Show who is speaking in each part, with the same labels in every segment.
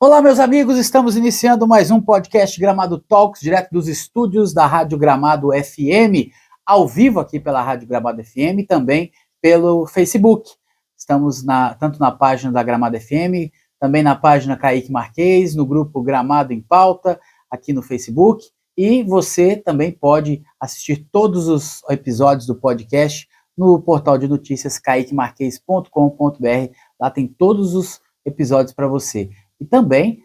Speaker 1: Olá, meus amigos, estamos iniciando mais um podcast Gramado Talks, direto dos estúdios da Rádio Gramado FM, ao vivo aqui pela Rádio Gramado FM e também pelo Facebook. Estamos tanto na página da Gramado FM, também na página Kaique Marquez, no grupo Gramado em Pauta, aqui no Facebook. E você também pode assistir todos os episódios do podcast no portal de notícias kaiquemarquez.com.br. Lá tem todos os episódios para você. E também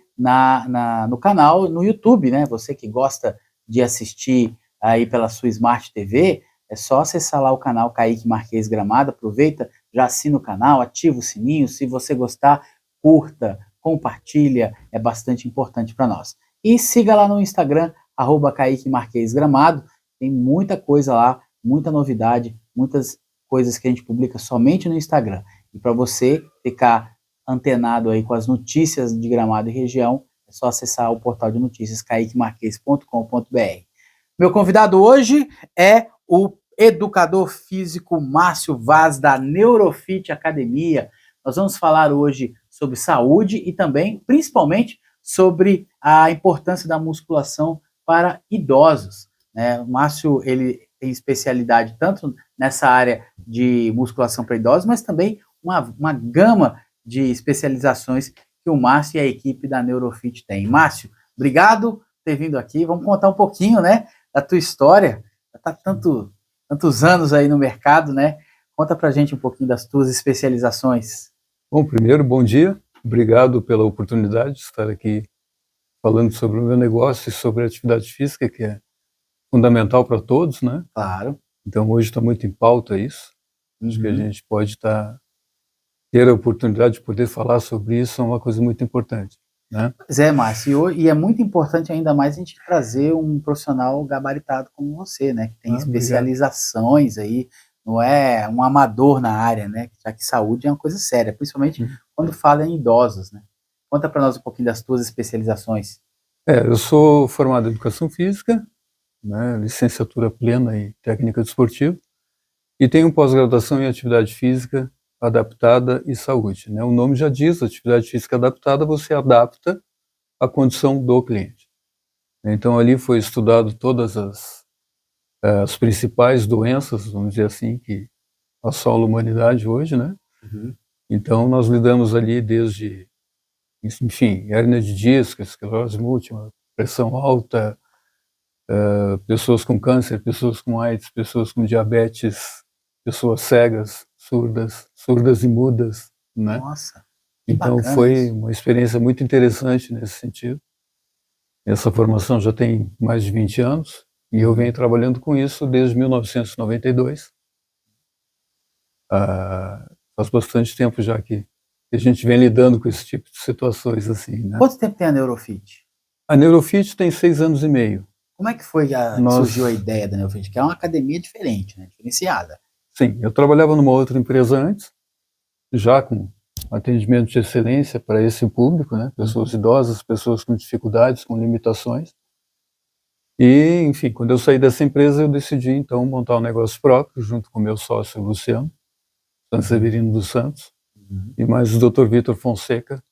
Speaker 1: no canal, no YouTube, né? Você que gosta de assistir aí pela sua Smart TV, é só acessar lá o canal Kaique Marquez Gramado, aproveita, já assina o canal, ativa o sininho, se você gostar, curta, compartilha, é bastante importante para nós. E siga lá no Instagram, @Kaique Marquez Gramado, tem muita coisa lá, muita novidade, muitas coisas que a gente publica somente no Instagram. E para você ficar antenado aí com as notícias de Gramado e região, é só acessar o portal de notícias kaiquemarquez.com.br. Meu convidado hoje é o educador físico Márcio Vaz, da Neurofit Academia. Nós vamos falar hoje sobre saúde e também, principalmente, sobre a importância da musculação para idosos, né? O Márcio, ele tem especialidade tanto nessa área de musculação para idosos, mas também uma gama de especializações que o Márcio e a equipe da Neurofit têm. Márcio, obrigado por ter vindo aqui. Vamos contar um pouquinho, né, da tua história. Já está tantos anos aí no mercado, né? Conta pra gente um pouquinho das tuas especializações.
Speaker 2: Bom, primeiro, bom dia. Obrigado pela oportunidade de estar aqui falando sobre o meu negócio e sobre a atividade física, que é fundamental para todos, né?
Speaker 1: Claro.
Speaker 2: Então, hoje está muito em pauta isso. Acho que a gente pode ter a oportunidade de poder falar sobre isso, é uma coisa muito importante, né?
Speaker 1: Pois é, Márcio, e é muito importante ainda mais a gente trazer um profissional gabaritado como você, né? Que tem especializações aí, não é um amador na área, né? Já que saúde é uma coisa séria, principalmente quando fala em idosos, né? Conta para nós um pouquinho das tuas especializações.
Speaker 2: Eu sou formado em Educação Física, né? Licenciatura plena em Técnica Desportiva, e tenho pós-graduação em Atividade Física Adaptada e Saúde, né? O nome já diz, atividade física adaptada, você adapta à condição do cliente. Então ali foi estudado todas as principais doenças, vamos dizer assim, que assolam a humanidade hoje, né? Então nós lidamos ali desde, enfim, hérnia de disco, esclerose múltipla, pressão alta, pessoas com câncer, pessoas com AIDS, pessoas com diabetes, pessoas cegas, surdas e mudas, né?
Speaker 1: Nossa,
Speaker 2: então foi uma experiência muito interessante nesse sentido. Essa formação já tem mais de 20 anos e eu venho trabalhando com isso desde 1992. Faz bastante tempo já que a gente vem lidando com esse tipo de situações assim, né?
Speaker 1: Quanto tempo tem a Neurofit?
Speaker 2: A Neurofit tem 6 anos e meio.
Speaker 1: Como é que foi que surgiu a ideia da Neurofit? Que é uma academia diferente, né? Diferenciada.
Speaker 2: Sim, eu trabalhava numa outra empresa antes, já com atendimento de excelência para esse público, né? Pessoas idosas, pessoas com dificuldades, com limitações. E, enfim, quando eu saí dessa empresa, eu decidi, então, montar um negócio próprio, junto com o meu sócio, Luciano Sanseverino dos Santos, e mais o Dr. Vitor Fonseca,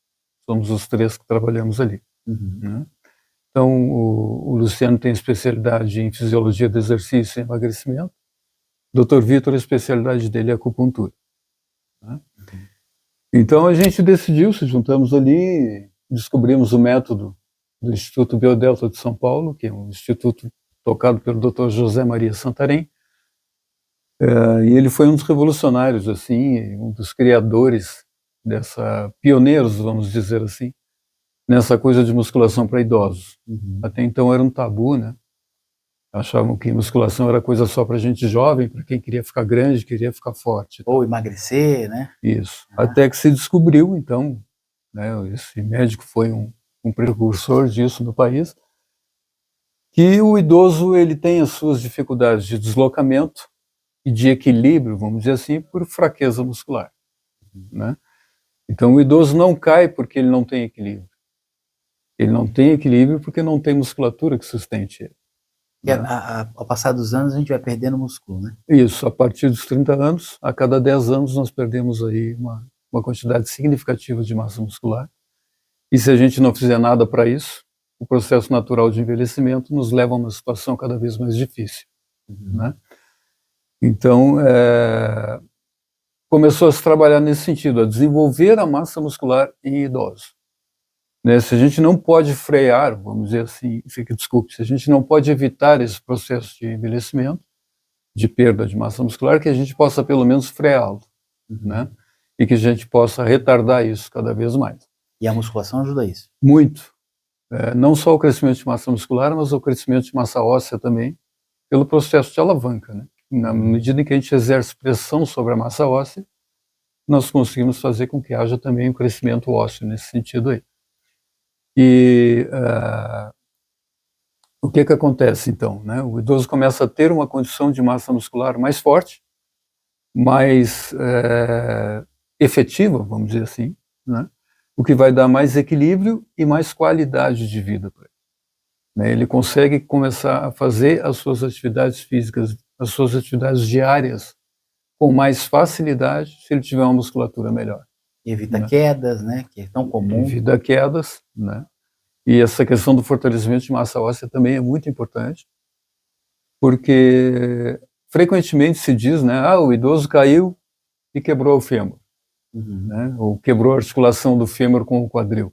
Speaker 2: somos os três que trabalhamos ali. Né? Então, o Luciano tem especialidade em fisiologia do exercício e emagrecimento. Dr. Vitor, a especialidade dele é acupuntura. Né? Então a gente decidiu, se juntamos ali, descobrimos o método do Instituto Biodelta de São Paulo, que é um instituto tocado pelo Dr. José Maria Santarém, e ele foi um dos revolucionários, assim, um dos criadores pioneiros, vamos dizer assim, nessa coisa de musculação para idosos. Até então era um tabu, né? Achavam que musculação era coisa só para gente jovem, para quem queria ficar grande, queria ficar forte.
Speaker 1: Ou emagrecer, né?
Speaker 2: Isso. Até que se descobriu, então, né, esse médico foi um precursor disso no país, que o idoso ele tem as suas dificuldades de deslocamento e de equilíbrio, vamos dizer assim, por fraqueza muscular. Né? Então o idoso não cai porque ele não tem equilíbrio. Ele não tem equilíbrio porque não tem musculatura que sustente ele.
Speaker 1: E ao passar dos anos a gente vai perdendo músculo, né?
Speaker 2: Isso, a partir dos 30 anos, a cada 10 anos nós perdemos aí uma quantidade significativa de massa muscular. E se a gente não fizer nada para isso, o processo natural de envelhecimento nos leva a uma situação cada vez mais difícil, né? Então, começou a se trabalhar nesse sentido, a desenvolver a massa muscular em idosos. Né? Se a gente não pode frear, vamos dizer assim, desculpe, se a gente não pode evitar esse processo de envelhecimento, de perda de massa muscular, que a gente possa pelo menos freá-lo, né? E que a gente possa retardar isso cada vez mais.
Speaker 1: E a musculação ajuda a isso?
Speaker 2: Muito. Não só o crescimento de massa muscular, mas o crescimento de massa óssea também, pelo processo de alavanca, né? Na medida em que a gente exerce pressão sobre a massa óssea, nós conseguimos fazer com que haja também um crescimento ósseo nesse sentido aí. E o que acontece então, né? O idoso começa a ter uma condição de massa muscular mais forte, mais efetiva, vamos dizer assim, né? O que vai dar mais equilíbrio e mais qualidade de vida para ele. Né? Ele consegue começar a fazer as suas atividades físicas, as suas atividades diárias com mais facilidade se ele tiver uma musculatura melhor.
Speaker 1: Evita quedas, né? Que é tão comum.
Speaker 2: Evita quedas, né? E essa questão do fortalecimento de massa óssea também é muito importante, porque frequentemente se diz, né? O idoso caiu e quebrou o fêmur, né? Ou quebrou a articulação do fêmur com o quadril.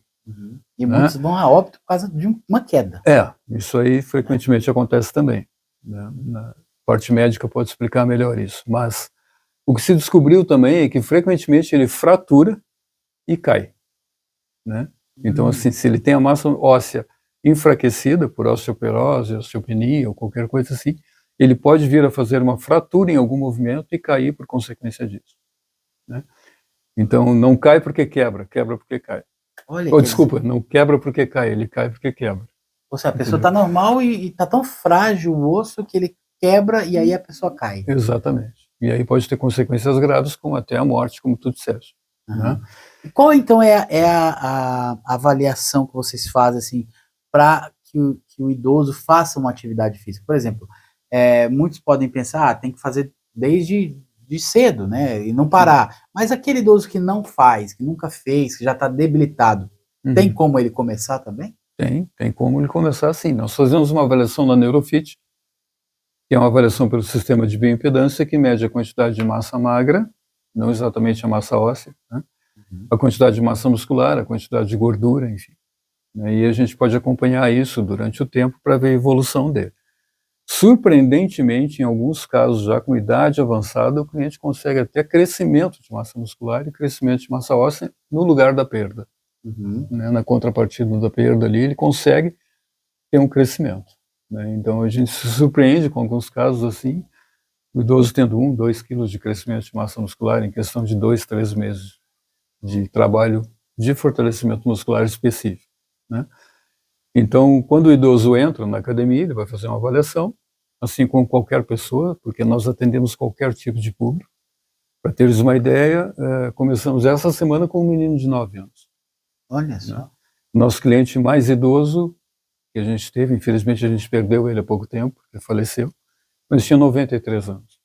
Speaker 1: E muitos vão a óbito por causa de uma queda.
Speaker 2: Isso aí frequentemente acontece também, né? Na parte médica pode explicar melhor isso, mas o que se descobriu também é que frequentemente ele fratura e cai, né? Então, assim, se ele tem a massa óssea enfraquecida por osteoporose, osteopenia ou qualquer coisa assim, ele pode vir a fazer uma fratura em algum movimento e cair por consequência disso, né? Então, não cai porque quebra, quebra porque cai. Desculpa, não quebra porque cai, ele cai porque quebra.
Speaker 1: Ou seja, a pessoa está normal e está tão frágil o osso que ele quebra e aí a pessoa cai.
Speaker 2: Exatamente. E aí pode ter consequências graves, como até a morte, como tu disseste. Né?
Speaker 1: E qual então é a avaliação que vocês fazem assim, para que o idoso faça uma atividade física? Por exemplo, muitos podem pensar, tem que fazer desde cedo, né, e não parar. Mas aquele idoso que não faz, que nunca fez, que já está debilitado, tem como ele começar também?
Speaker 2: Tem como ele começar sim. Nós fazemos uma avaliação na Neurofit, que é uma avaliação pelo sistema de bioimpedância, que mede a quantidade de massa magra, não exatamente a massa óssea, né? A quantidade de massa muscular, a quantidade de gordura, enfim. E a gente pode acompanhar isso durante o tempo para ver a evolução dele. Surpreendentemente, em alguns casos, já com idade avançada, o cliente consegue até crescimento de massa muscular e crescimento de massa óssea no lugar da perda. Né? Na contrapartida da perda ali, ele consegue ter um crescimento. Né? Então, a gente se surpreende com alguns casos assim, o idoso tendo 1, 2 quilos de crescimento de massa muscular em questão de 2, 3 meses de trabalho de fortalecimento muscular específico. Né? Então, quando o idoso entra na academia, ele vai fazer uma avaliação, assim como qualquer pessoa, porque nós atendemos qualquer tipo de público. Para teres uma ideia, começamos essa semana com um menino de 9 anos.
Speaker 1: Olha só.
Speaker 2: Né? Nosso cliente mais idoso que a gente teve, infelizmente a gente perdeu ele há pouco tempo, ele faleceu, mas tinha 93 anos.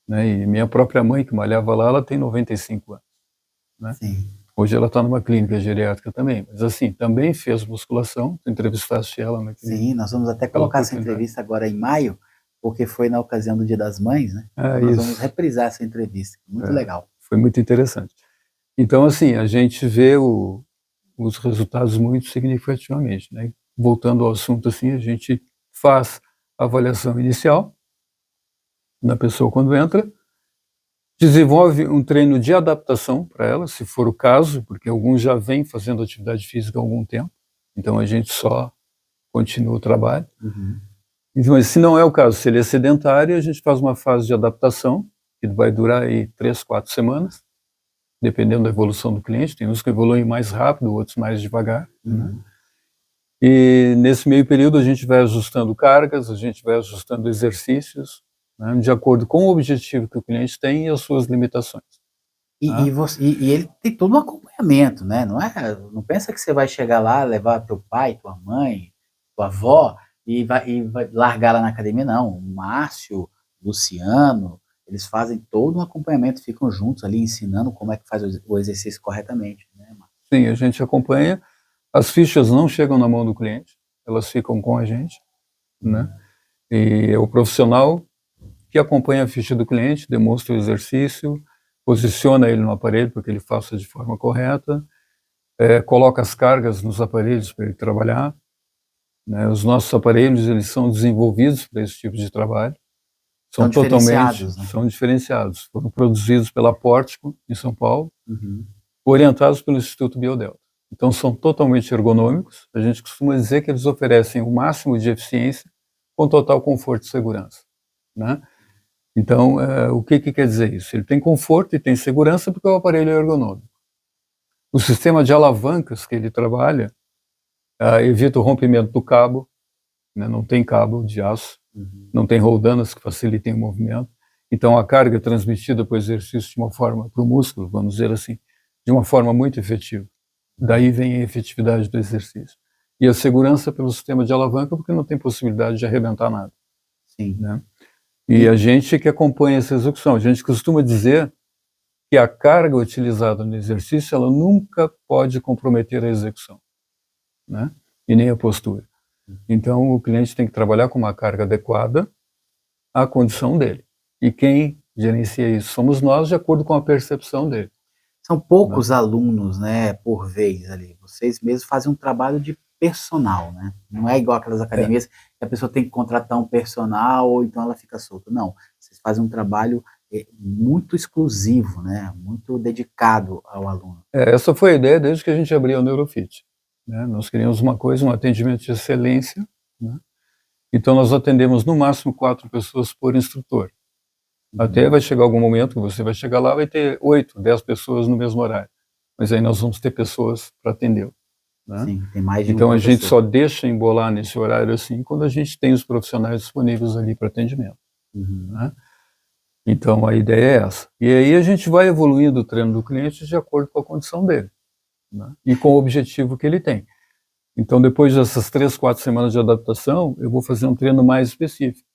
Speaker 2: Né? E minha própria mãe, que malhava lá, ela tem 95 anos. Né?
Speaker 1: Sim.
Speaker 2: Hoje ela está numa clínica geriátrica também, mas assim, também fez musculação, tu entrevistaste ela naquele...
Speaker 1: Sim, nós vamos até colocar essa entrevista agora em maio, porque foi na ocasião do Dia das Mães, né? Então nós vamos reprisar essa entrevista, muito legal.
Speaker 2: Foi muito interessante. Então, assim, a gente vê os resultados muito significativamente, né? Voltando ao assunto, assim, a gente faz a avaliação inicial da pessoa quando entra, desenvolve um treino de adaptação para ela, se for o caso, porque alguns já vêm fazendo atividade física há algum tempo, então a gente só continua o trabalho. Então, se não é o caso, se ele é sedentário, a gente faz uma fase de adaptação, que vai durar aí 3, 4 semanas, dependendo da evolução do cliente. Tem uns que evoluem mais rápido, outros mais devagar. Né? E nesse meio período a gente vai ajustando cargas, a gente vai ajustando exercícios, né, de acordo com o objetivo que o cliente tem e as suas limitações.
Speaker 1: E ele tem todo um acompanhamento, né? Não pensa que você vai chegar lá, levar teu pai, tua mãe, tua avó e vai largar lá na academia, não. O Márcio, Luciano, eles fazem todo um acompanhamento, ficam juntos ali ensinando como é que faz o exercício corretamente, né, Márcio?
Speaker 2: Sim, a gente acompanha. As fichas não chegam na mão do cliente, elas ficam com a gente, né? E é o profissional que acompanha a ficha do cliente, demonstra o exercício, posiciona ele no aparelho para que ele faça de forma correta, coloca as cargas nos aparelhos para ele trabalhar, né? Os nossos aparelhos, eles são desenvolvidos para esse tipo de trabalho,
Speaker 1: São diferenciados, né?
Speaker 2: são diferenciados, foram produzidos pela Pórtico, em São Paulo,
Speaker 1: Uhum.
Speaker 2: orientados pelo Instituto Biodelta. Então são totalmente ergonômicos, a gente costuma dizer que eles oferecem o máximo de eficiência com total conforto e segurança, né? Então, o que quer dizer isso? Ele tem conforto e tem segurança porque o aparelho é ergonômico. O sistema de alavancas que ele trabalha evita o rompimento do cabo, né? Não tem cabo de aço, não tem roldanas que facilitem o movimento. Então a carga é transmitida para o exercício de uma forma, para o músculo, vamos dizer assim, de uma forma muito efetiva. Daí vem a efetividade do exercício. E a segurança pelo sistema de alavanca, porque não tem possibilidade de arrebentar nada.
Speaker 1: Sim.
Speaker 2: Né? E a gente que acompanha essa execução, a gente costuma dizer que a carga utilizada no exercício, ela nunca pode comprometer a execução, né? E nem a postura. Então, o cliente tem que trabalhar com uma carga adequada à condição dele. E quem gerencia isso somos nós, de acordo com a percepção dele.
Speaker 1: São poucos alunos, né, por vez ali. Vocês mesmos fazem um trabalho de personal, né? Não é igual aquelas academias que a pessoa tem que contratar um personal ou então ela fica solta. Não, vocês fazem um trabalho muito exclusivo, né? Muito dedicado ao aluno.
Speaker 2: Essa foi a ideia desde que a gente abriu o Neurofit, né? Nós queríamos uma coisa, um atendimento de excelência, né? Então nós atendemos no máximo 4 pessoas por instrutor. Até vai chegar algum momento que você vai chegar lá, vai ter 8, 10 pessoas no mesmo horário. Mas aí nós vamos ter pessoas para atendê-lo, né?
Speaker 1: Sim, tem mais de
Speaker 2: então
Speaker 1: uma
Speaker 2: a gente
Speaker 1: pessoa.
Speaker 2: só deixa embolar nesse horário assim quando a gente tem os profissionais disponíveis ali para atendimento, né? Então a ideia é essa. E aí a gente vai evoluindo o treino do cliente de acordo com a condição dele, né? E com o objetivo que ele tem. Então depois dessas 3, 4 semanas de adaptação, eu vou fazer um treino mais específico,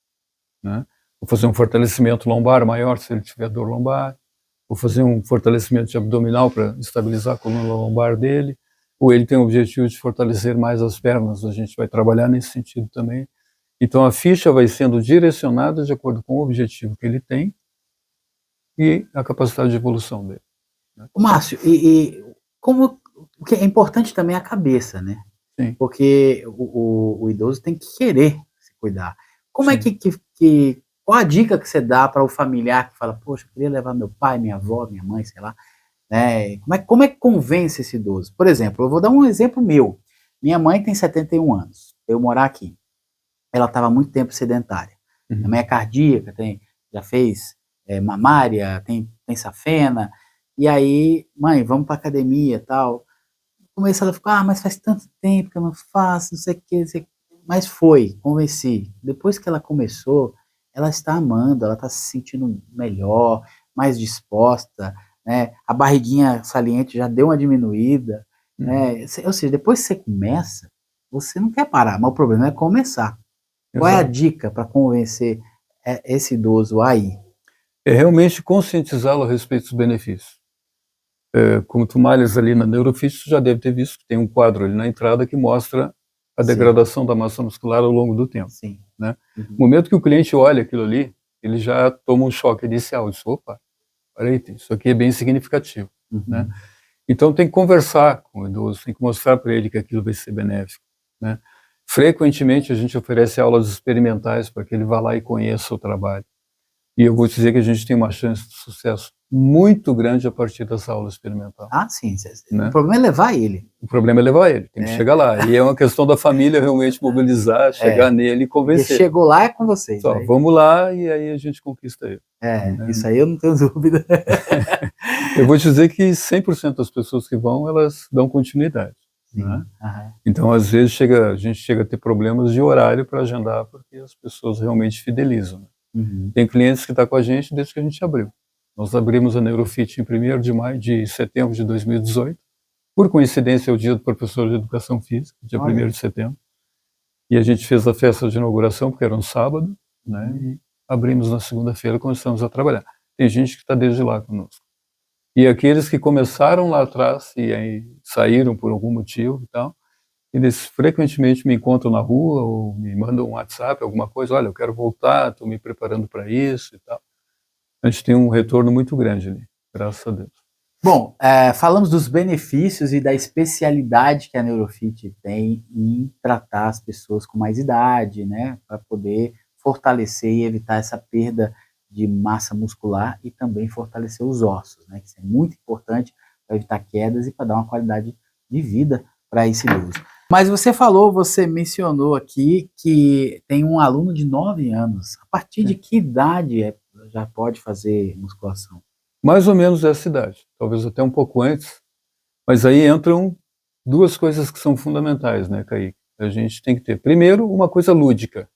Speaker 2: né? Vou fazer um fortalecimento lombar maior se ele tiver dor lombar, vou fazer um fortalecimento de abdominal para estabilizar a coluna lombar dele, ou ele tem o objetivo de fortalecer mais as pernas, a gente vai trabalhar nesse sentido também. Então a ficha vai sendo direcionada de acordo com o objetivo que ele tem e a capacidade de evolução dele, né?
Speaker 1: Márcio, como o que é importante também é a cabeça, né?
Speaker 2: Sim.
Speaker 1: Porque o idoso tem que querer se cuidar. Como é
Speaker 2: Sim.
Speaker 1: qual a dica que você dá para o familiar que fala, poxa, eu queria levar meu pai, minha avó, minha mãe, sei lá, né? Como é que convence esse idoso? Por exemplo, eu vou dar um exemplo meu. Minha mãe tem 71 anos, eu morar aqui. Ela estava muito tempo sedentária. Minha mãe é cardíaca, já fez mamária, tem safena. E aí, mãe, vamos para academia e tal. No começo ela ficou, mas faz tanto tempo que eu não faço, não sei o que, não sei o que. Mas convenci. Depois que ela começou, ela está amando, ela está se sentindo melhor, mais disposta, né? A barriguinha saliente já deu uma diminuída, né? Ou seja, depois que você começa, você não quer parar, mas o problema é começar. Qual é a dica para convencer esse idoso aí?
Speaker 2: É realmente conscientizá-lo a respeito dos benefícios. Como tu malhas ali na Neurofit, tu já deve ter visto que tem um quadro ali na entrada que mostra a degradação da massa muscular ao longo do tempo.
Speaker 1: Sim.
Speaker 2: Né? No momento que o cliente olha aquilo ali, ele já toma um choque inicial, diz, opa, peraí, isso aqui é bem significativo. Né? Então tem que conversar com o idoso, tem que mostrar para ele que aquilo vai ser benéfico. Né? Frequentemente a gente oferece aulas experimentais para que ele vá lá e conheça o trabalho. E eu vou te dizer que a gente tem uma chance de sucesso muito grande a partir dessa aula experimental.
Speaker 1: Ah, sim.
Speaker 2: Né?
Speaker 1: O problema é levar ele.
Speaker 2: O problema é levar ele, tem que chegar lá. E é uma questão da família realmente mobilizar, chegar nele e convencer.
Speaker 1: E chegou lá é com vocês.
Speaker 2: Só, vamos lá e aí a gente conquista ele.
Speaker 1: Isso aí eu não tenho dúvida.
Speaker 2: Eu vou te dizer que 100% das pessoas que vão, elas dão continuidade. Né? Então, às vezes, a gente chega a ter problemas de horário para agendar, porque as pessoas realmente fidelizam. Tem clientes que estão com a gente desde que a gente abriu. Nós abrimos a Neurofit em 1º de setembro de 2018. Por coincidência, é o dia do professor de Educação Física, dia 1º de setembro. E a gente fez a festa de inauguração, porque era um sábado, né? E abrimos na segunda-feira, começamos a trabalhar. Tem gente que está desde lá conosco. E aqueles que começaram lá atrás e aí saíram por algum motivo e tal, eles frequentemente me encontram na rua ou me mandam um WhatsApp, alguma coisa, olha, eu quero voltar, estou me preparando para isso e tal. A gente tem um retorno muito grande ali, graças a Deus.
Speaker 1: Bom, falamos dos benefícios e da especialidade que a Neurofit tem em tratar as pessoas com mais idade, né, para poder fortalecer e evitar essa perda de massa muscular e também fortalecer os ossos, né, que isso é muito importante para evitar quedas e para dar uma qualidade de vida para esse idoso. Mas você mencionou aqui que tem um aluno de 9 anos. A partir de que idade já pode fazer musculação?
Speaker 2: Mais ou menos essa idade, talvez até um pouco antes, mas aí entram duas coisas que são fundamentais, né, Kaique? A gente tem que ter, primeiro, uma coisa lúdica,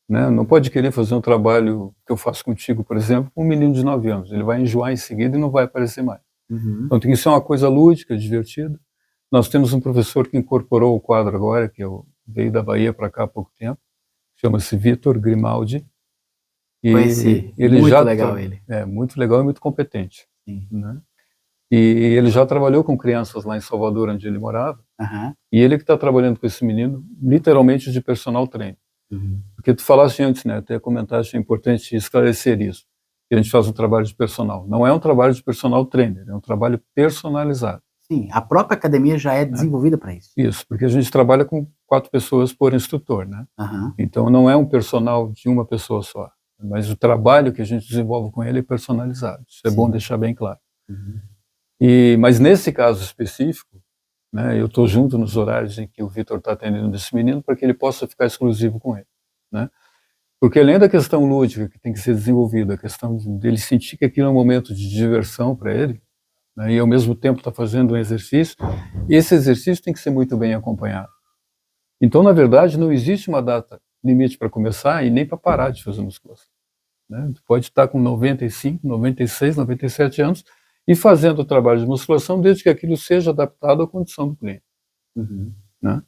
Speaker 2: né? Não pode querer fazer um trabalho que eu faço contigo, por exemplo, com um menino de 9 anos, ele vai enjoar em seguida e não vai aparecer mais. Então tem que ser uma coisa lúdica, divertida. Nós temos um professor que incorporou o quadro agora, que veio da Bahia para cá há pouco tempo, chama-se Vitor Grimaldi.
Speaker 1: Conheci,
Speaker 2: ele
Speaker 1: muito
Speaker 2: já
Speaker 1: legal ele.
Speaker 2: Muito legal e muito competente.
Speaker 1: Sim.
Speaker 2: Né? E ele já trabalhou com crianças lá em Salvador, onde ele morava, e ele que está trabalhando com esse menino, literalmente de personal trainer. Porque tu falaste antes, né, até comentaste, é importante esclarecer isso, que a gente faz um trabalho de personal. Não é um trabalho de personal trainer, é um trabalho personalizado.
Speaker 1: Sim, a própria academia já é desenvolvida para isso.
Speaker 2: Isso, porque a gente trabalha com 4 pessoas por instrutor, né? Então não é um personal de uma pessoa só, mas o trabalho que a gente desenvolve com ele é personalizado. Isso é bom deixar bem claro. Mas nesse caso específico, né, eu estou junto nos horários em que o Vitor está atendendo esse menino para que ele possa ficar exclusivo com ele, né? Porque além da questão lúdica que tem que ser desenvolvida, a questão dele sentir que aquilo é um momento de diversão para ele, né, e ao mesmo tempo está fazendo um exercício, e esse exercício tem que ser muito bem acompanhado. Então, na verdade, não existe uma data limite para começar e nem para parar de fazer musculação. Né? Tu pode estar com 95, 96, 97 anos e fazendo o trabalho de musculação desde que aquilo seja adaptado à condição do cliente. Né?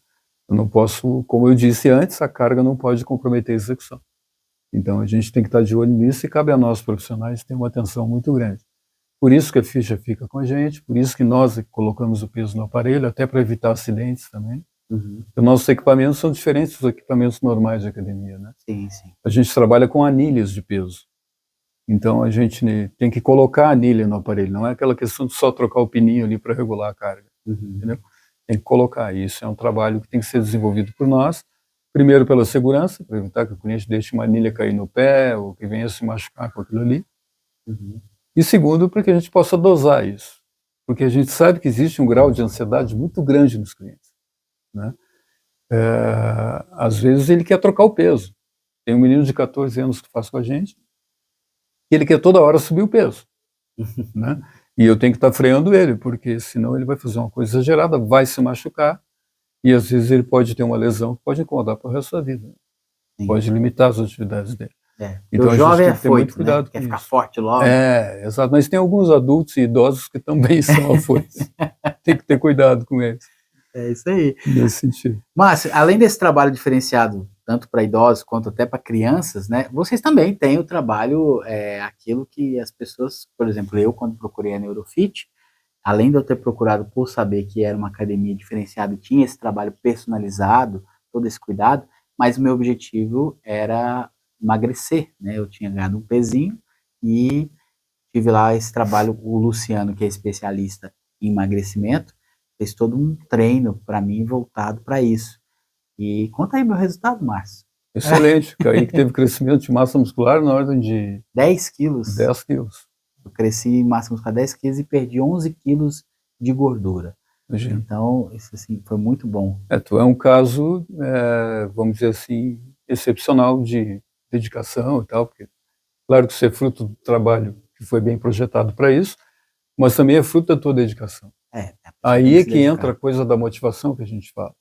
Speaker 2: Eu não posso, como eu disse antes, a carga não pode comprometer a execução. Então, a gente tem que estar de olho nisso e cabe a nós, profissionais, ter uma atenção muito grande. Por isso que a ficha fica com a gente, por isso que nós colocamos o peso no aparelho, até para evitar acidentes também. Os nossos equipamentos são diferentes dos equipamentos normais de academia, né?
Speaker 1: Sim, sim.
Speaker 2: A gente trabalha com anilhas de peso. Então a gente tem que colocar a anilha no aparelho, não é aquela questão de só trocar o pininho ali para regular a carga. Entendeu? Tem que colocar. Isso é um trabalho que tem que ser desenvolvido por nós, primeiro pela segurança, para evitar que o cliente deixe uma anilha cair no pé ou que venha se machucar com aquilo ali. E segundo, para que a gente possa dosar isso. Porque a gente sabe que existe um grau de ansiedade muito grande nos clientes. Né? Às vezes ele quer trocar o peso. Tem um menino de 14 anos que faz com a gente, e ele quer toda hora subir o peso. Né? E eu tenho que estar freando ele, porque senão ele vai fazer uma coisa exagerada, vai se machucar, e às vezes ele pode ter uma lesão que pode incomodar para o resto da vida. Pode limitar as atividades dele.
Speaker 1: Então, o jovem é foito, né? Quer ficar forte logo.
Speaker 2: Exato. Mas tem alguns adultos e idosos que também são afoitos. Tem que ter cuidado com eles.
Speaker 1: É isso aí.
Speaker 2: Nesse sentido.
Speaker 1: Márcio, além desse trabalho diferenciado, tanto para idosos quanto até para crianças, né? Vocês também têm o trabalho, aquilo que as pessoas, por exemplo, eu quando procurei a Neurofit, além de eu ter procurado por saber que era uma academia diferenciada e tinha esse trabalho personalizado, todo esse cuidado, mas o meu objetivo era emagrecer, né? Eu tinha ganhado um pezinho e tive lá esse trabalho, o Luciano, que é especialista em emagrecimento, fez todo um treino para mim voltado para isso. E conta aí meu resultado, Márcio.
Speaker 2: Excelente. Kaique teve crescimento de massa muscular na ordem de
Speaker 1: 10 quilos.
Speaker 2: 10 quilos.
Speaker 1: Eu cresci em massa muscular 10 quilos e perdi 11 quilos de gordura.
Speaker 2: Imagina.
Speaker 1: Então, isso assim, foi muito bom.
Speaker 2: Tu é um caso, vamos dizer assim, excepcional de dedicação e tal, porque claro que isso é fruto do trabalho que foi bem projetado para isso, mas também é fruto da tua dedicação. Aí é que entra a coisa da motivação que a gente fala.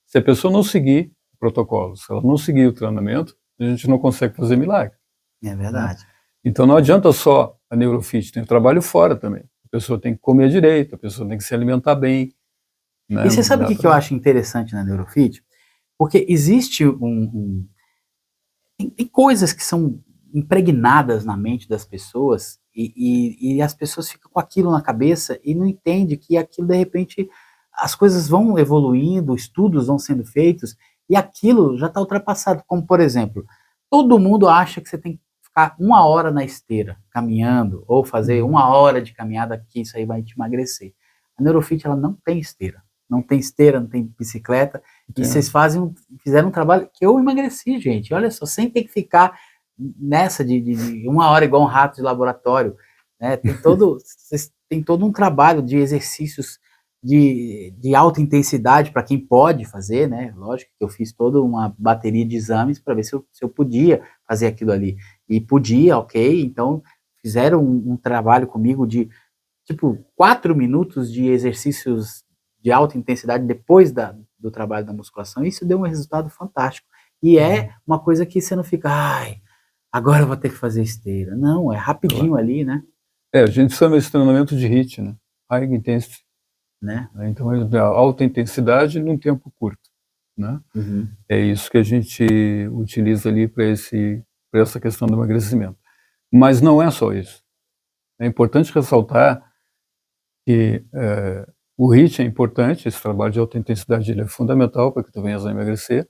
Speaker 2: Se a pessoa não seguir o protocolo, se ela não seguir o treinamento, a gente não consegue fazer milagre.
Speaker 1: É verdade.
Speaker 2: Né? Então não adianta só a Neurofit, tem o trabalho fora também. A pessoa tem que comer direito, a pessoa tem que se alimentar bem. Né?
Speaker 1: E você sabe o que eu acho interessante na Neurofit? Porque existe tem coisas que são impregnadas na mente das pessoas e as pessoas ficam com aquilo na cabeça e não entendem que aquilo, de repente, as coisas vão evoluindo, estudos vão sendo feitos, e aquilo já está ultrapassado. Como, por exemplo, todo mundo acha que você tem que ficar 1 hora na esteira, caminhando, ou fazer 1 hora de caminhada, que isso aí vai te emagrecer. A Neurofit, ela não tem esteira. Não tem esteira, não tem bicicleta, e vocês fizeram um trabalho que eu emagreci, gente. Olha só, sem ter que ficar nessa de 1 hora igual um rato de laboratório, né? Vocês têm todo um trabalho de exercícios de alta intensidade para quem pode fazer, né? Lógico que eu fiz toda uma bateria de exames para ver se eu podia fazer aquilo ali. E podia, ok, então fizeram um trabalho comigo de, tipo, 4 minutos de exercícios de alta intensidade depois do trabalho da musculação, e isso deu um resultado fantástico. E é uma coisa que você não fica, ai, agora eu vou ter que fazer esteira. Não, é rapidinho ali, né?
Speaker 2: A gente chama esse treinamento de HIIT, né? High Intensity.
Speaker 1: Né?
Speaker 2: Então, é alta intensidade num tempo curto, né? É isso que a gente utiliza ali para essa questão do emagrecimento. Mas não é só isso. É importante ressaltar que o HIIT é importante, esse trabalho de alta intensidade ele é fundamental para que tu venhas a emagrecer,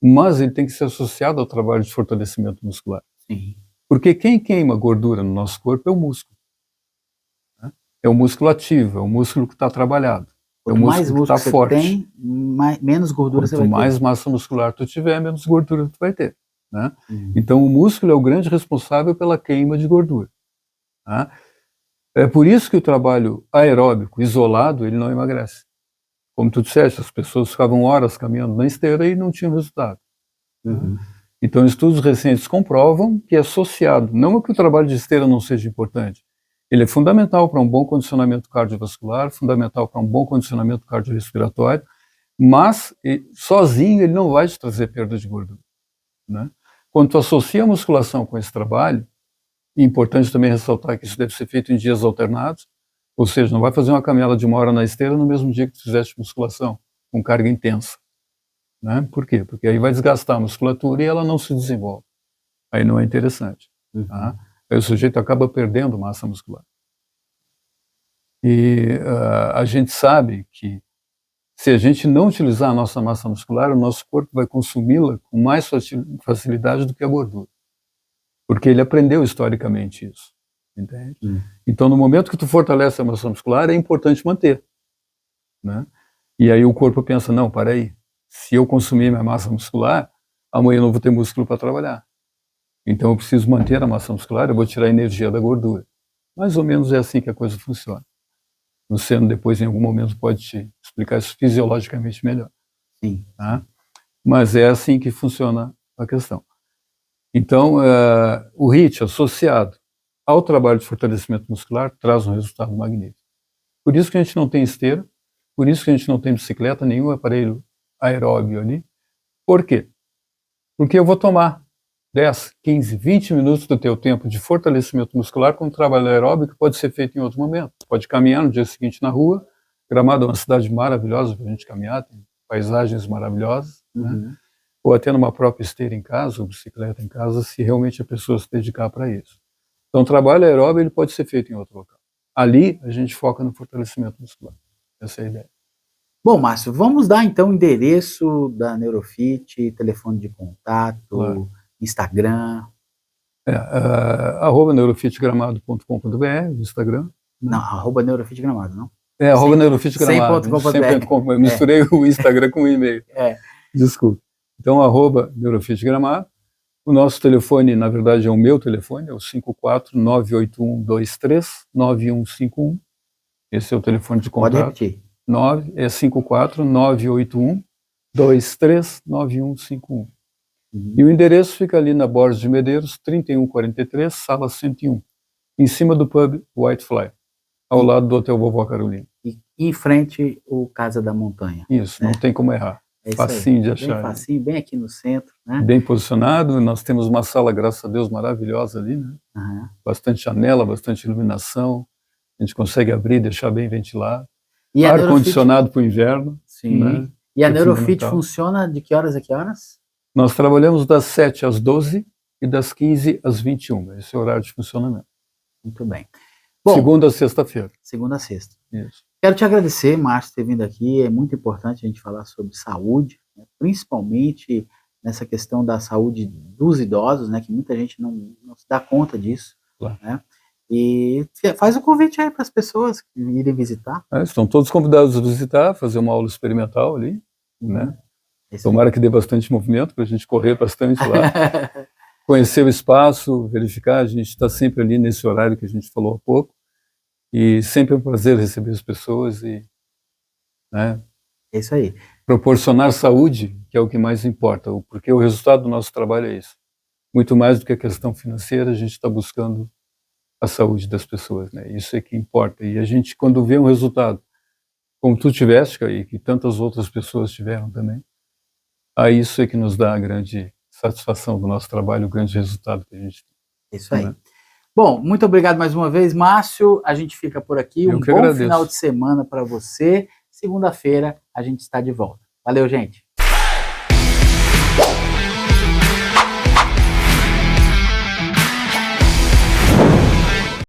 Speaker 2: mas ele tem que ser associado ao trabalho de fortalecimento muscular.
Speaker 1: Sim.
Speaker 2: Porque quem queima gordura no nosso corpo é o músculo. Né? É o músculo ativo, é o músculo que está trabalhado. É o músculo que está forte.
Speaker 1: Tem, menos gordura você vai ter.
Speaker 2: Quanto mais massa muscular tu tiver, menos gordura tu vai ter. Né? Então o músculo é o grande responsável pela queima de gordura. Tá? É por isso que o trabalho aeróbico, isolado, ele não emagrece. Como tu disseste, as pessoas ficavam horas caminhando na esteira e não tinham resultado. Então estudos recentes comprovam que é associado, não é que o trabalho de esteira não seja importante, ele é fundamental para um bom condicionamento cardiovascular, fundamental para um bom condicionamento cardiorrespiratório, mas sozinho ele não vai te trazer perda de gordura. Né? Quando tu associa a musculação com esse trabalho, é importante também ressaltar que isso deve ser feito em dias alternados, ou seja, não vai fazer uma caminhada de 1 hora na esteira no mesmo dia que tu fizeste musculação, com carga intensa. Né? Por quê? Porque aí vai desgastar a musculatura e ela não se desenvolve. Aí não é interessante. Tá? Aí o sujeito acaba perdendo massa muscular. E a gente sabe que se a gente não utilizar a nossa massa muscular, o nosso corpo vai consumi-la com mais facilidade do que a gordura. Porque ele aprendeu historicamente isso. Entende? Então, no momento que tu fortalece a massa muscular, é importante manter. Né? E aí o corpo pensa, não, para aí, se eu consumir minha massa muscular, amanhã eu não vou ter músculo para trabalhar. Então eu preciso manter a massa muscular, eu vou tirar a energia da gordura. Mais ou menos é assim que a coisa funciona. O Luciano depois, em algum momento, pode te explicar isso fisiologicamente melhor.
Speaker 1: Sim.
Speaker 2: Tá? Mas é assim que funciona a questão. Então, o HIIT associado ao trabalho de fortalecimento muscular traz um resultado magnífico. Por isso que a gente não tem esteira, por isso que a gente não tem bicicleta, nenhum aparelho aeróbio ali. Por quê? Porque eu vou tomar 10, 15, 20 minutos do teu tempo de fortalecimento muscular com um trabalho aeróbico que pode ser feito em outro momento. Pode caminhar no dia seguinte na rua. Gramado é uma cidade maravilhosa para a gente caminhar, tem paisagens maravilhosas, né? Ou até numa própria esteira em casa, ou bicicleta em casa, se realmente a pessoa se dedicar para isso. Então o trabalho aeróbico ele pode ser feito em outro local. Ali a gente foca no fortalecimento muscular. Essa é a ideia.
Speaker 1: Bom, Márcio, vamos dar então o endereço da Neurofit, telefone de contato, claro. Instagram.
Speaker 2: @neurofitgramado.com.br, Instagram.
Speaker 1: Não, @neurofitgramado, não?
Speaker 2: @neurofitgramado. Eu misturei o Instagram com o e-mail. Desculpa. Então, @neurofitgramado. O nosso telefone, na verdade, é o meu telefone, é o 54-981-23-9151. Esse é o telefone de contato.
Speaker 1: Pode repetir.
Speaker 2: 54-981-23-9151. E o endereço fica ali na Borges de Medeiros, 3143, sala 101, em cima do pub Whitefly, ao lado do Hotel Vovó Carolina.
Speaker 1: E em frente o Casa da Montanha.
Speaker 2: Isso, né? Não tem como errar.
Speaker 1: É
Speaker 2: facinho de achar.
Speaker 1: Bem facinho, bem aqui no centro, né?
Speaker 2: Bem posicionado, nós temos uma sala, graças a Deus, maravilhosa ali, né? Bastante janela, bastante iluminação, a gente consegue abrir, deixar bem ventilado. E ar-condicionado para o inverno.
Speaker 1: Sim. Né? E a Neurofit funciona de que horas a que horas?
Speaker 2: Nós trabalhamos das 7 às 12 e das 15 às 21. Esse é o horário de funcionamento.
Speaker 1: Muito bem. Bom,
Speaker 2: segunda a sexta-feira.
Speaker 1: Segunda a sexta.
Speaker 2: Isso.
Speaker 1: Quero te agradecer, Márcio, por ter vindo aqui. É muito importante a gente falar sobre saúde, né, principalmente nessa questão da saúde dos idosos, né, que muita gente não se dá conta disso,
Speaker 2: Claro.
Speaker 1: né? E faz o convite aí para as pessoas que irem visitar.
Speaker 2: Estão todos convidados a visitar, fazer uma aula experimental ali, né? Tomara que dê bastante movimento para a gente correr bastante lá, conhecer o espaço, verificar. A gente está sempre ali nesse horário que a gente falou há pouco, e sempre é um prazer receber as pessoas e, né,
Speaker 1: É isso aí.
Speaker 2: proporcionar saúde, que é o que mais importa, porque o resultado do nosso trabalho é isso. Muito mais do que a questão financeira, a gente está buscando a saúde das pessoas, né? Isso é que importa. E a gente, quando vê um resultado, como tu tiveste, e que tantas outras pessoas tiveram também, aí isso é que nos dá a grande satisfação do nosso trabalho, o grande resultado que a gente tem.
Speaker 1: É isso aí. Né? Bom, muito obrigado mais uma vez, Márcio. A gente fica por aqui.
Speaker 2: Eu
Speaker 1: Um
Speaker 2: que
Speaker 1: bom
Speaker 2: agradeço.
Speaker 1: final de semana para você. Segunda-feira a gente está de volta. Valeu, gente.